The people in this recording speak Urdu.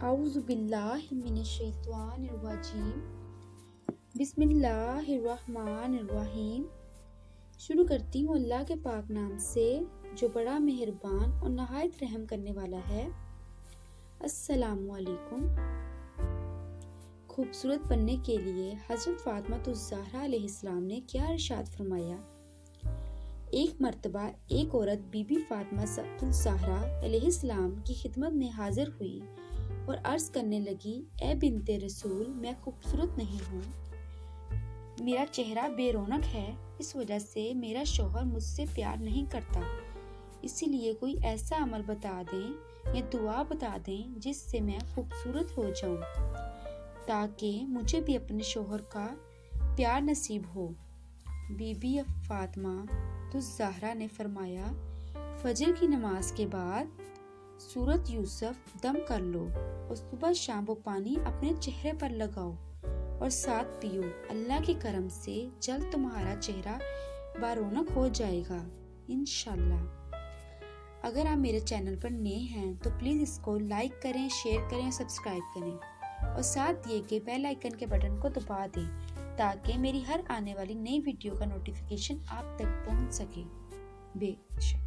اعوذ باللہ من الشیطان الرجیم بسم اللہ الرحمن الرحیم۔ شروع کرتی ہوں اللہ کے پاک نام سے جو بڑا مہربان اور نہایت رحم کرنے والا ہے۔ السلام علیکم۔ خوبصورت بننے کے لیے حضرت فاطمہ الزہرا علیہ السلام نے کیا ارشاد فرمایا؟ ایک مرتبہ ایک عورت بی بی فاطمہ الزہرا علیہ السلام کی خدمت میں حاضر ہوئی اور عرض کرنے لگی، اے بنت رسول، میں خوبصورت نہیں ہوں، میرا چہرہ بے رونق ہے، اس وجہ سے میرا شوہر مجھ سے پیار نہیں کرتا، اسی لیے کوئی ایسا عمل بتا دیں یا دعا بتا دیں جس سے میں خوبصورت ہو جاؤں تاکہ مجھے بھی اپنے شوہر کا پیار نصیب ہو۔ بی بی فاطمہ الزہرا نے فرمایا، فجر کی نماز کے بعد سورۃ یوسف دم کر لو اور صبح شام وہ پانی اپنے چہرے پر لگاؤ اور ساتھ پیو، اللہ کے کرم سے جلد تمہارا چہرہ بارونق ہو جائے گا انشاءاللہ۔ اگر آپ میرے چینل پر نئے ہیں تو پلیز اس کو لائک کریں، شیئر کریں اور سبسکرائب کریں اور ساتھ دیے کہ بیل آئیکن کے بٹن کو دبا دیں تاکہ میری ہر آنے والی نئی ویڈیو کا نوٹیفیکیشن آپ تک پہنچ سکے۔ بے شک۔